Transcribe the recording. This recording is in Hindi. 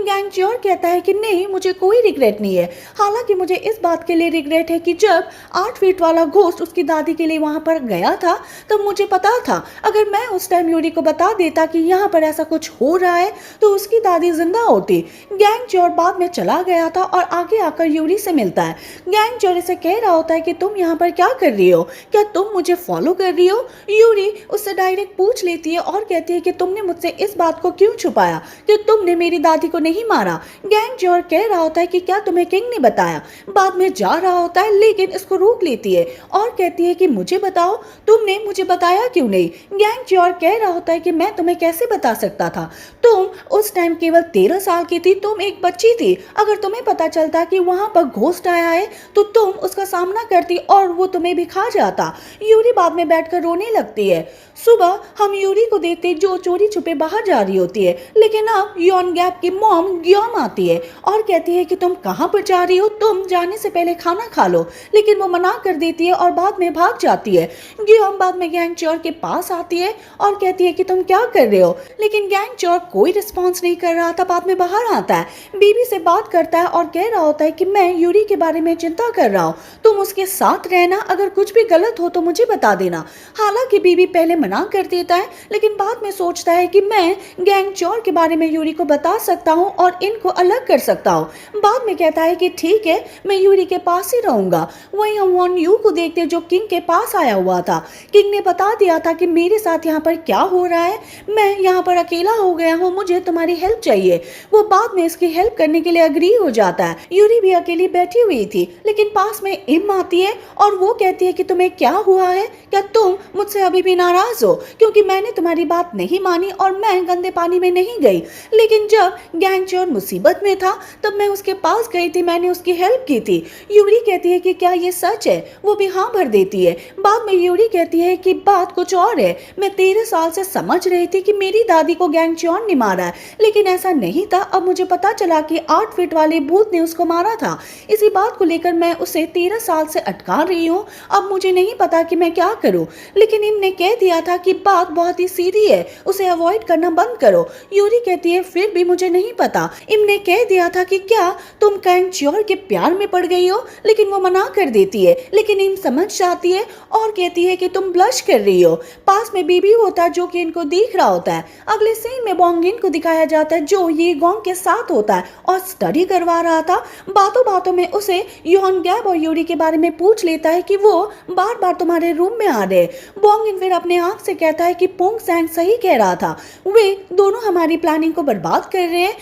लेकिन गैंग ज्योर कहता है कि नहीं, मुझे कोई रिग्रेट नहीं है। हालांकि मुझे इस बात के लिए रिग्रेट है कि जब 8 फीट वाला घोस्ट उसकी दादी के लिए वहां पर गया था तब मुझे पता था, अगर मैं उस टाइम यूरी को बता देता कि यहाँ पर ऐसा कुछ हो रहा है तो उसकी दादी जिंदा होती। गैंग ज्योर बाद में चला गया था और आगे आकर यूरी से मिलता है। गैंग ज्योर से कह रहा होता है कि तुम यहाँ पर क्या कर रही हो, क्या तुम मुझे फॉलो कर रही हो। यूरी उससे डायरेक्ट पूछ लेती है और कहती है कि तुमने मुझसे इस बात को क्यों छुपाया कि तुमने मेरी दादी को नहीं मारा। गैंग ज्योर कह रहा होता है कि क्या तुम्हें किंग ने बताया। बाद में जा रहा होता है लेकिन इसको रोक लेती है और कहती है कि मुझे बताओ, तुमने मुझे बताया क्यों नहीं। गैंग ज्योर कह रहा होता है कि मैं तुम्हें कैसे बता सकता था, तुम उस टाइम केवल 13 साल की थी, तुम एक बच्ची थी। अगर तुम्हें पता चलता कि वहां पर घोस्ट आया है तो तुम उसका सामना करती और वो तुम्हें भी खा जाता। यूरी बाद में बैठकर रोने लगती है। सुबह हम यूरी को देखते जो चोरी छुपे बाहर जा रही होती है, लेकिन अब यॉन गैप की मॉम ग्योम आती है और कहती है कि तुम कहां पर जा रही हो, तुम जाने से पहले खाना खा लो। लेकिन वो मना कर देती है और बाद में भाग जाती है। ग्योम बाद में गैंग ज्योर के पास आती है और कहती है कि तुम क्या कर रहे हो, लेकिन गैंग ज्योर कोई रिस्पॉन्स नहीं कर रहा था। बाद में बाहर आता है, बीबी से बात करता है और कह रहा होता है कि मैं यूरी के बारे में चिंता कर रहा हूँ, तुम उसके साथ रहना, अगर कुछ भी गलत हो तो मुझे बता देना। हालांकि बीबी पहले मना कर देता है लेकिन बाद में सोचता है कि मैं गैंग ज्योर के बारे में यूरी को बता सकता हूँ और इनको अलग कर सकता हूँ। बाद में कहता है कि ठीक है, मैं यूरी के पास ही रहूंगा। वहीं हम वॉन यू को देखते जो किंग के पास आया हुआ था। किंग ने बता दिया था कि मेरे साथ यहाँ पर क्या हो रहा है, मैं यहाँ पर अकेला हो गया हूँ, मुझे तुम्हारी हेल्प चाहिए। वो बाद में इसकी हेल्प करने के लिए अग्री हो जाता है। यूरी भी अकेली बैठी हुई थी लेकिन पास में इम आती है और वो कहती है कि तुम्हें क्या हुआ है, क्या तुम मुझसे अभी भी नाराज हो क्योंकि मैंने तुम्हारी बात नहीं मानी और मैं गंदे पानी में नहीं गई। लेकिन जब गैंग ज्योर मुसीबत में था तब मैं उसके पास गई थी, मैंने उसकी हेल्प की थी। यूरी कहती है कि क्या ये सच है, वो भी हाँ भर देती है। बाद में यूरी कहती है कि बात कुछ और है, मैं 13 साल से समझ रही थी कि मेरी दादी को गैंग ज्योर ने मारा है, लेकिन ऐसा नहीं था। अब मुझे पता चला कि 8 फीट वाले भूत ने उसको मारा था। इसी बात को लेकर मैं उसे 13 साल से अटका रही हूँ। अब मुझे नहीं पता कि मैं क्या करूँ, लेकिन इम ने कह दिया था कि बात बहुत ही सीधी है, उसे अवॉइड करना बंद करो। यूरी कहती है फिर भी मुझे नहीं पता। इम ने कह दिया था कि क्या तुम गैंग ज्योर के प्यार में पड़ गई हो, लेकिन वो मना कर देती है। लेकिन इम समझ जाती है और कहती है कि तुम ब्लश कर रही हो। पास में बीबी होता है जो कि इनको देख रहा होता है। अगले सीन में बोंगिन को दिखाया जाता है जो ये गोंग के साथ होता है और स्टडी करवा रहा था। बातों बातों में उसे यॉन गैब और यूरी के बारे में पूछ लेता है कि वो बार बार तुम्हारे रूम में आ रहे। बोंगिन फिर अपने आंख से कहता है कि पोंग सैंग सही कह रहा था, वे दोनों हमारी प्लानिंग को बर्बाद कर रहे हैं।